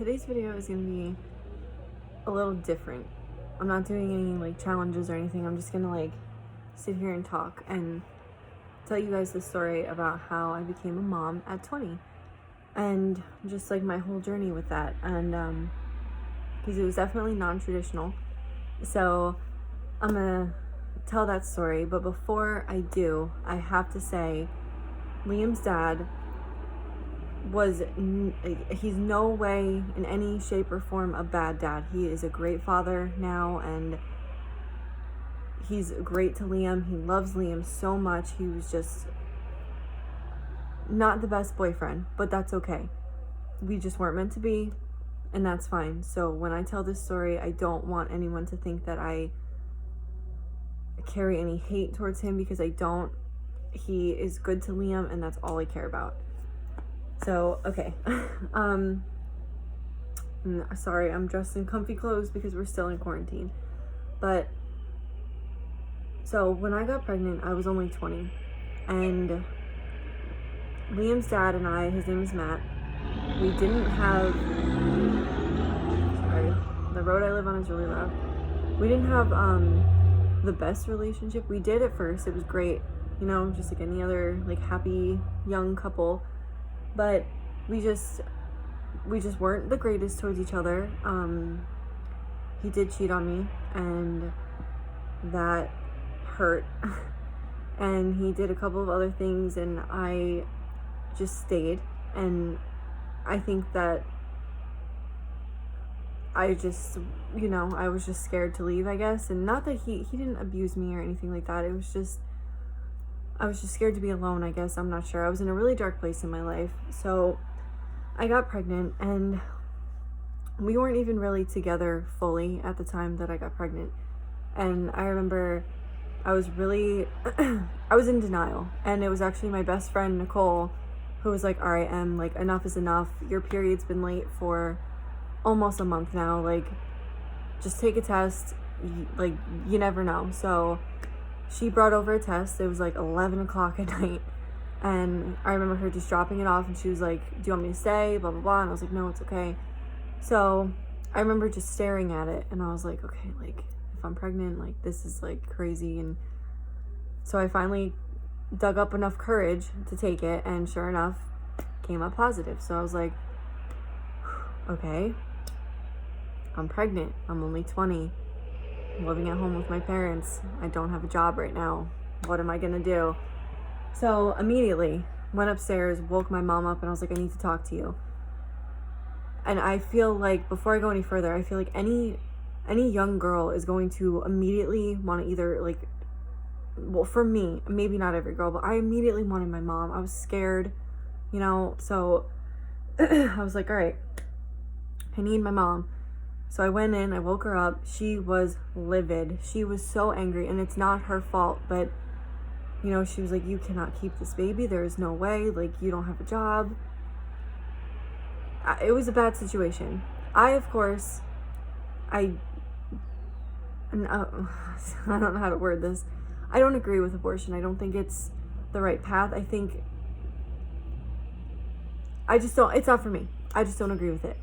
today's video is going to be a little different. I'm not doing any like challenges or anything. I'm just going to like sit here and talk and tell you guys the story about how I became a mom at 20 and just like my whole journey with that. And because it was definitely non-traditional. So I'm going to tell that story. But before I do, I have to say Liam's dad he's no way in any shape or form a bad dad. He is a great father now, and he's great to Liam. He loves Liam so much. He was just not the best boyfriend, but that's okay. We just weren't meant to be, and that's fine. So when I tell this story, I don't want anyone to think that I carry any hate towards him, because I don't. He is good to Liam, and that's all I care about. So, okay. Sorry, I'm dressed in comfy clothes because we're still in quarantine. But, so when I got pregnant, I was only 20. And Liam's dad and I, his name is Matt, we didn't have, sorry, the road I live on is really loud. We didn't have the best relationship. We did at first. It was great, you know, just like any other like happy young couple. But we just weren't the greatest towards each other. He did cheat on me, and that hurt. And he did a couple of other things, and I just stayed. And I think that I was just scared to leave, I guess. And not that he didn't abuse me or anything like that. It was just, I was just scared to be alone, I guess. I'm not sure. I was in a really dark place in my life. So I got pregnant, and we weren't even really together fully at the time that I got pregnant. And I remember I was in denial. And it was actually my best friend, Nicole, who was like, all right, Em, like, enough is enough. Your period's been late for almost a month now. Like, just take a test. Like, you never know. So she brought over a test. It was like 11 o'clock at night. And I remember her just dropping it off, and she was like, do you want me to stay? Blah, blah, blah. And I was like, no, it's okay. So I remember just staring at it, and I was like, okay, like, if I'm pregnant, like, this is like crazy. And so I finally dug up enough courage to take it, and sure enough, came up positive. So I was like, okay, I'm pregnant. I'm only 20. I'm living at home with my parents. I don't have a job right now. What am I gonna do? So immediately went upstairs, woke my mom up, and I was like, I need to talk to you. And I feel like, before I go any further, I feel like any young girl is going to immediately want to either, like, well, for me, maybe not every girl, but I immediately wanted my mom. I was scared, you know, so I was like, all right, I need my mom. So I went in, I woke her up. She was livid. She was so angry, and it's not her fault, but, you know, she was like, you cannot keep this baby. There is no way. Like, you don't have a job. It was a bad situation. I don't know how to word this. I don't agree with abortion. I don't think it's the right path. I think, it's not for me. I just don't agree with it.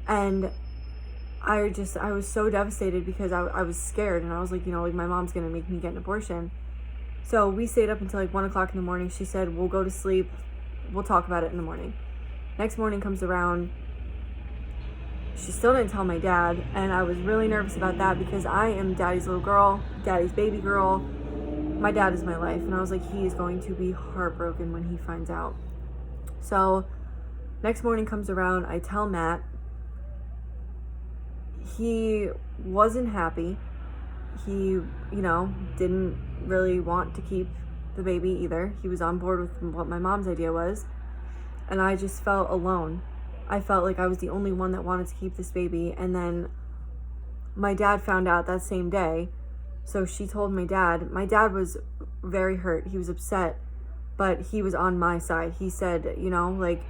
And I was so devastated because I was scared, and I was like, you know, like, my mom's gonna make me get an abortion. So we stayed up until like 1 o'clock in the morning. She said, we'll go to sleep. We'll talk about it in the morning. Next morning comes around. She still didn't tell my dad, and I was really nervous about that because I am daddy's little girl, daddy's baby girl. My dad is my life, and I was like, he is going to be heartbroken when he finds out. So next morning comes around. I tell Matt. He wasn't happy. He, you know, didn't really want to keep the baby either. He was on board with what my mom's idea was. And I just felt alone. I felt like I was the only one that wanted to keep this baby. And then my dad found out that same day. So she told my dad. My dad was very hurt. He was upset, but he was on my side. He said, you know, like,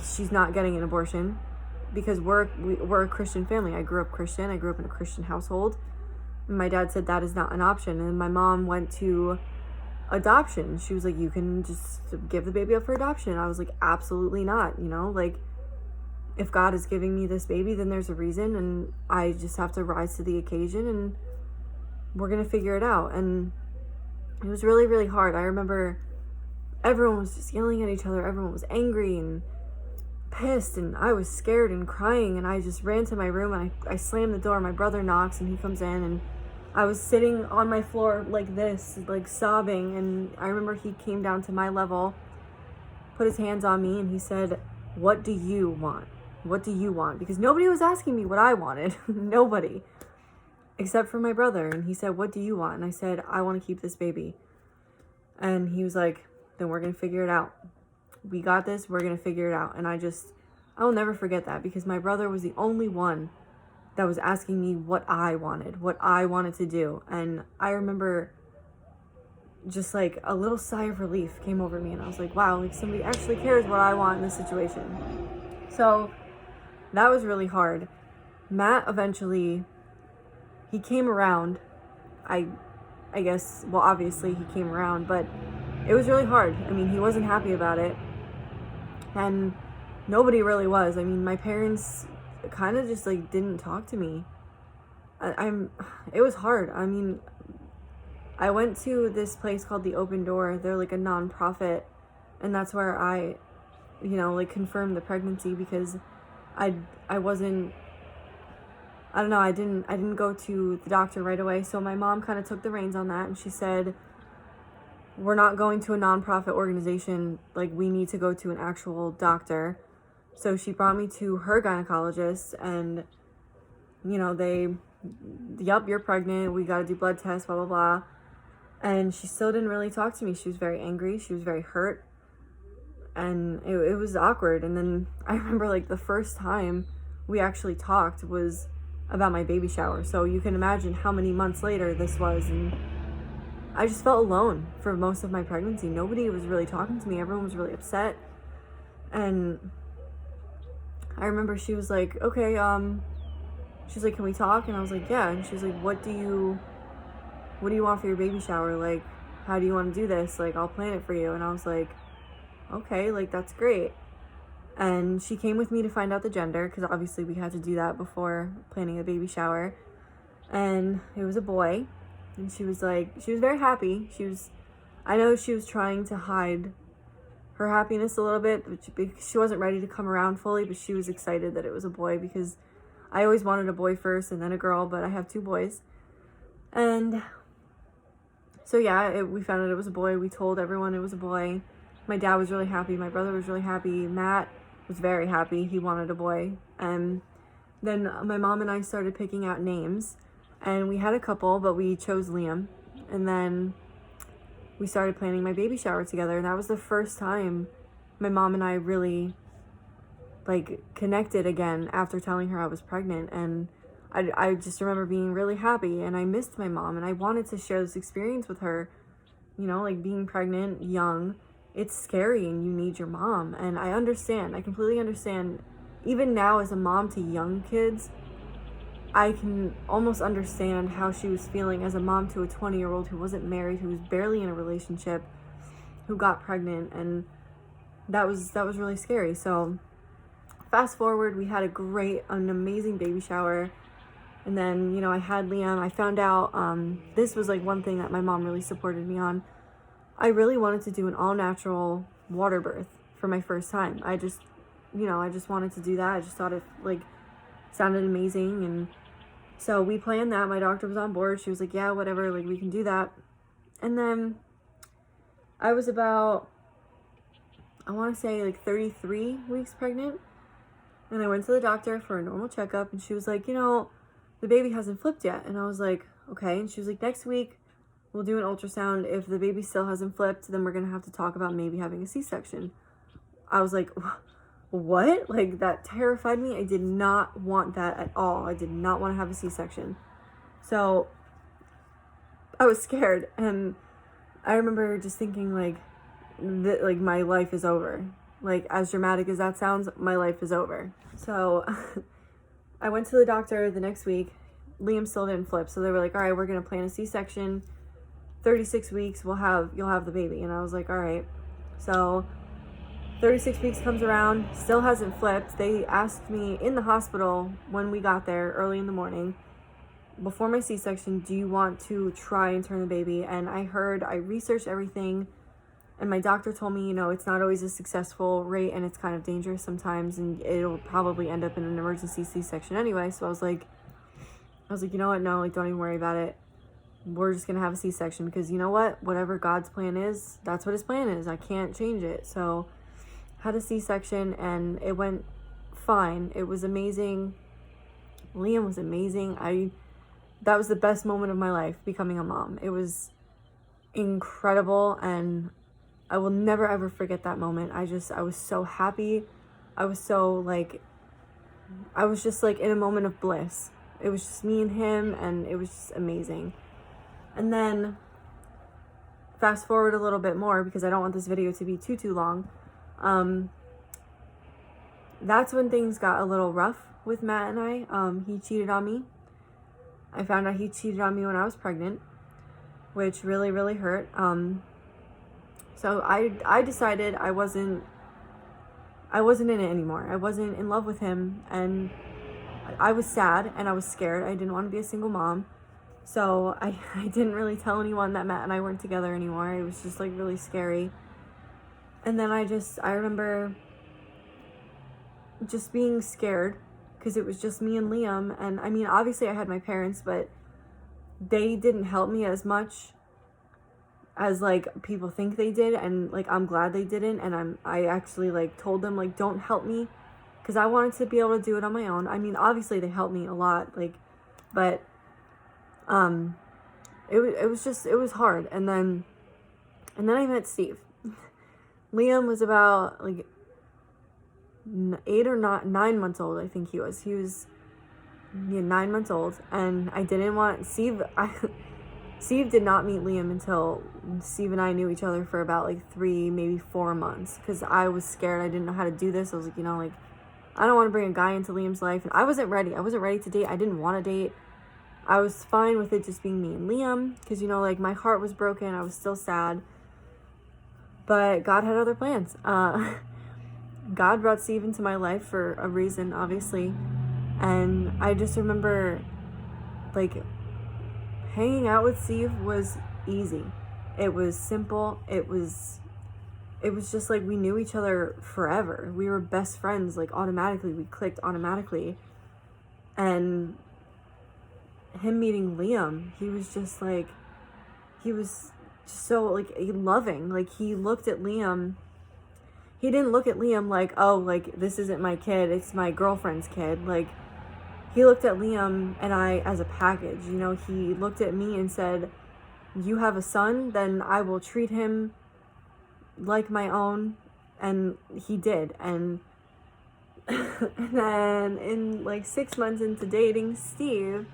she's not getting an abortion, because we're a Christian family. I grew up Christian. I grew up in a Christian household. And my dad said that is not an option. And my mom went to adoption. She was like, you can just give the baby up for adoption. And I was like, absolutely not. You know, like, if God is giving me this baby, then there's a reason, and I just have to rise to the occasion, and we're going to figure it out. And it was really, really hard. I remember everyone was just yelling at each other. Everyone was angry and pissed, and I was scared and crying, and I just ran to my room, and I slammed the door. My brother knocks, and he comes in, and I was sitting on my floor like this, like sobbing, and I remember he came down to my level, put his hands on me, and he said, "What do you want? What do you want?" Because nobody was asking me what I wanted. Nobody. Except for my brother. And he said, "What do you want?" And I said, "I want to keep this baby." And he was like, "Then we're going to figure it out. We got this. We're going to figure it out." And I'll never forget that, because my brother was the only one that was asking me what I wanted to do. And I remember just like a little sigh of relief came over me, and I was like, wow, like somebody actually cares what I want in this situation. So that was really hard. Matt eventually, he came around. I guess, well, obviously he came around, but it was really hard. I mean, he wasn't happy about it, and nobody really was. I mean, my parents kind of just like didn't talk to me. It was hard. I mean, I went to this place called the Open Door. They're like a nonprofit, and that's where I, like confirmed the pregnancy, because I wasn't, I don't know, I didn't go to the doctor right away. So my mom kind of took the reins on that, and she said, "We're not going to a nonprofit organization. Like, we need to go to an actual doctor." So she brought me to her gynecologist, and "Yup, you're pregnant. We got to do blood tests, blah, blah, blah." And she still didn't really talk to me. She was very angry. She was very hurt. And it was awkward. And then I remember like the first time we actually talked was about my baby shower. So you can imagine how many months later this was. And I just felt alone for most of my pregnancy. Nobody was really talking to me. Everyone was really upset. And I remember she was like, "Okay, she's like, can we talk?" And I was like, "Yeah." And she's like, what do you want for your baby shower? Like, how do you want to do this? Like, I'll plan it for you." And I was like, okay, like, that's great. And she came with me to find out the gender, because obviously we had to do that before planning a baby shower. And it was a boy. And she was very happy. I know she was trying to hide her happiness a little bit, because she wasn't ready to come around fully, but she was excited that it was a boy, because I always wanted a boy first and then a girl, but I have 2 boys. And so yeah, we found out it was a boy. We told everyone it was a boy. My dad was really happy. My brother was really happy. Matt was very happy. He wanted a boy. And then my mom and I started picking out names, and we had a couple, but we chose Liam. And then we started planning my baby shower together, and that was the first time my mom and I really like connected again after telling her I was pregnant. And I just remember being really happy, and I missed my mom, and I wanted to share this experience with her. Like being pregnant, young, it's scary, and you need your mom. And I completely understand. Even now, as a mom to young kids, I can almost understand how she was feeling as a mom to a 20-year-old who wasn't married, who was barely in a relationship, who got pregnant, and that was really scary. So fast forward, we had an amazing baby shower. And then, I had Liam. I found out, this was like one thing that my mom really supported me on. I really wanted to do an all-natural water birth for my first time. I just wanted to do that. I just thought it like sounded amazing. And so we planned that. My doctor was on board. She was like, "Yeah, whatever, like we can do that." And then I was about, I want to say like 33 weeks pregnant. And I went to the doctor for a normal checkup, and she was like, "The baby hasn't flipped yet." And I was like, "Okay." And she was like, "Next week we'll do an ultrasound. If the baby still hasn't flipped, then we're going to have to talk about maybe having a C-section." I was like, what? Like, that terrified me. I did not want that at all. I did not want to have a C-section. So I was scared. And I remember just thinking like my life is over. Like, as dramatic as that sounds, my life is over. So I went to the doctor the next week. Liam still didn't flip. So they were like, "All right, we're going to plan a C-section. 36 weeks, you'll have the baby." And I was like, all right. So 36 weeks comes around, still hasn't flipped. They asked me in the hospital when we got there early in the morning, before my C-section, do you want to try and turn the baby? And I researched everything, and my doctor told me, it's not always a successful rate, and it's kind of dangerous sometimes, and it'll probably end up in an emergency C-section anyway. So I was like, you know what? No, like, don't even worry about it. We're just going to have a C-section, because you know what? Whatever God's plan is, that's what his plan is. I can't change it. So had a C-section, and it went fine. It was amazing. Liam was amazing. That was the best moment of my life, becoming a mom. It was incredible, and I will never ever forget that moment. I was so happy. I was just like in a moment of bliss. It was just me and him, and it was just amazing. And then fast forward a little bit more, because I don't want this video to be too long. That's when things got a little rough with Matt and I. He cheated on me. I found out he cheated on me when I was pregnant, which really, really hurt. So I decided I wasn't in it anymore. I wasn't in love with him, and I was sad and I was scared. I didn't want to be a single mom. So I didn't really tell anyone that Matt and I weren't together anymore. It was just like really scary. And then I remember just being scared, because it was just me and Liam. And I mean, obviously I had my parents, but they didn't help me as much as like people think they did. And like, I'm glad they didn't. And I actually like told them, like, don't help me, because I wanted to be able to do it on my own. I mean, obviously they helped me a lot, like, but it was hard. And then I met Steve. Liam was about like 9 months old. I think he was 9 months old, and I didn't want Steve. Steve did not meet Liam until Steve and I knew each other for about like 3, maybe 4 months, because I was scared. I didn't know how to do this. I was like, like, I don't want to bring a guy into Liam's life, and I wasn't ready to date. I didn't want to date. I was fine with it just being me and Liam, because like, my heart was broken. I was still sad, but God had other plans. God brought Steve into my life for a reason, obviously. And I just remember, like, hanging out with Steve was easy. It was simple. It was just like we knew each other forever. We were best friends, like, automatically. We clicked automatically. And him meeting Liam, he was just like, he was so, like, loving. Like, he looked at Liam. He didn't look at Liam like, oh, like, this isn't my kid, it's my girlfriend's kid. Like, he looked at Liam and I as a package. He looked at me and said, you have a son, then I will treat him like my own. And he did. And then in like 6 months into dating Steve,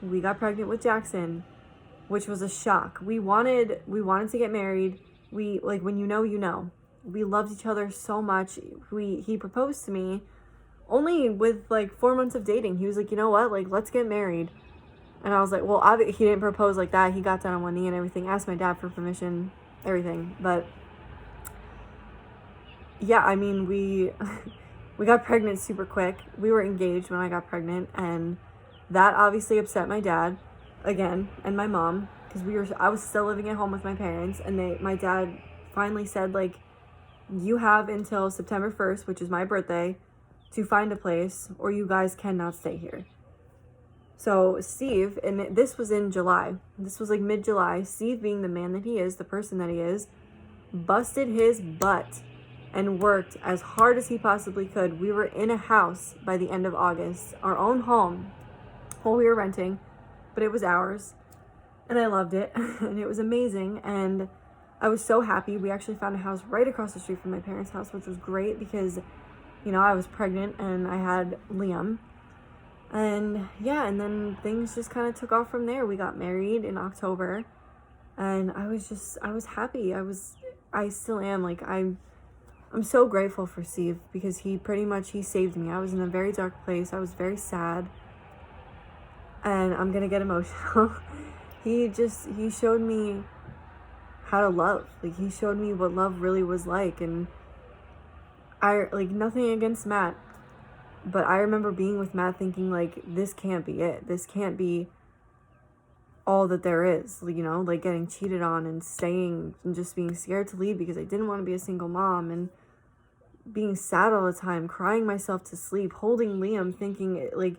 we got pregnant with Jackson, which was a shock. We wanted to get married. We, like, when you know. We loved each other so much. He proposed to me only with like 4 months of dating. He was like, you know what? Like, let's get married. And I was like, well, he didn't propose like that. He got down on one knee and everything. Asked my dad for permission, everything. But yeah, I mean, we got pregnant super quick. We were engaged when I got pregnant, and that obviously upset my dad again and my mom, because I was still living at home with my parents, and my dad finally said, like, you have until September 1st, which is my birthday, to find a place, or you guys cannot stay here. So Steve, and this was in July, this was like mid-July, Steve, being the man that he is, the person that he is, busted his butt and worked as hard as he possibly could. We were in a house by the end of August, our own home. Well, we were renting, but it was ours, and I loved it, and it was amazing, and I was so happy. We actually found a house right across the street from my parents' house, which was great, because I was pregnant and I had Liam. And yeah, and then things just kind of took off from there. We got married in October, and I was happy. I still am. Like, I'm so grateful for Steve, because he saved me. I was in a very dark place. I was very sad, and I'm gonna get emotional. He showed me how to love. Like, he showed me what love really was like, and like, nothing against Matt, but I remember being with Matt thinking, like, this can't be it. This can't be all that there is, you know, like getting cheated on and staying and just being scared to leave because I didn't want to be a single mom, and being sad all the time, crying myself to sleep, holding Liam, thinking, like,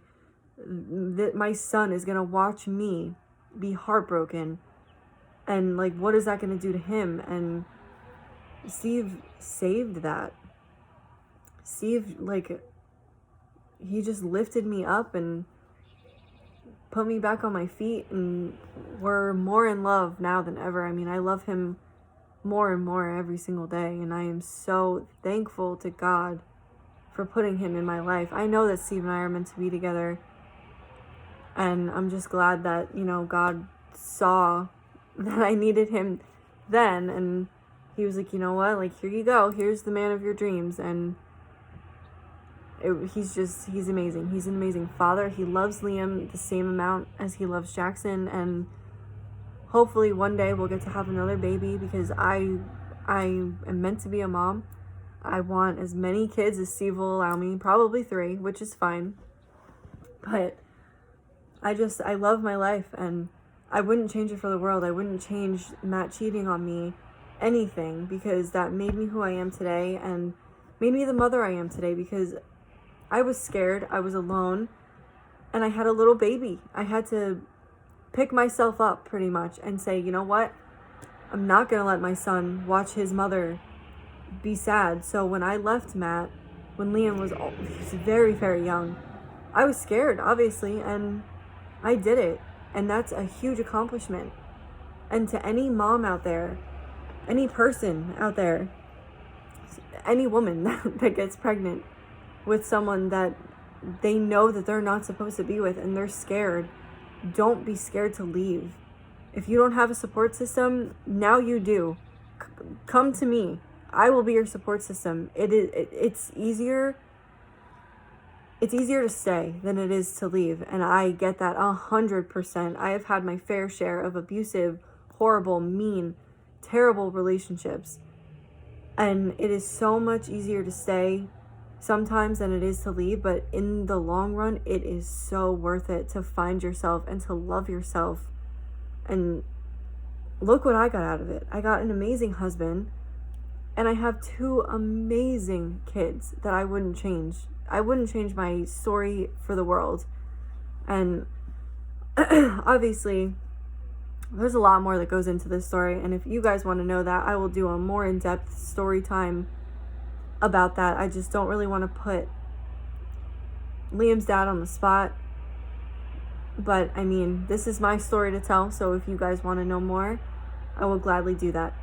that my son is going to watch me be heartbroken. And, like, what is that going to do to him? And Steve saved that. Steve, like, he just lifted me up and put me back on my feet, and we're more in love now than ever. I mean, I love him more and more every single day, and I am so thankful to God for putting him in my life. I know that Steve and I are meant to be together, and I'm just glad that, you know, God saw that I needed him then, and he was like, you know what, like, here you go, here's the man of your dreams. And he's amazing. He's an amazing father. He loves Liam the same amount as he loves Jackson, and hopefully one day we'll get to have another baby, because I am meant to be a mom. I want as many kids as Steve will allow me, probably 3, which is fine. But I love my life, and I wouldn't change it for the world. I wouldn't change Matt cheating on me, anything, because that made me who I am today and made me the mother I am today, because I was scared, I was alone, and I had a little baby. I had to pick myself up pretty much and say, you know what? I'm not going to let my son watch his mother be sad. So when I left Matt, when Liam was very, very young, I was scared, obviously, and I did it. And that's a huge accomplishment. And to any mom out there, any person out there, any woman that gets pregnant with someone that they know that they're not supposed to be with and they're scared, don't be scared to leave. If you don't have a support system, now you do. Come to me. I will be your support system. It's easier to stay than it is to leave, and I get that 100%. I have had my fair share of abusive, horrible, mean, terrible relationships, and it is so much easier to stay sometimes than it is to leave, but in the long run, it is so worth it to find yourself and to love yourself. And look what I got out of it. I got an amazing husband, and I have 2 amazing kids that I wouldn't change. I wouldn't change my story for the world. And obviously, there's a lot more that goes into this story, and if you guys want to know that, I will do a more in-depth story time about that. I just don't really want to put Liam's dad on the spot. But, I mean, this is my story to tell, so if you guys want to know more, I will gladly do that.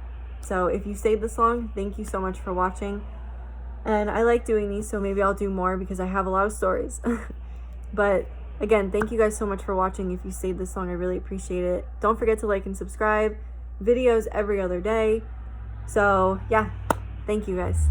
So, if you stayed this long, thank you so much for watching. And I like doing these, so maybe I'll do more because I have a lot of stories. But, again, thank you guys so much for watching. If you stayed this long, I really appreciate it. Don't forget to like and subscribe. Videos every other day. So, yeah, thank you guys.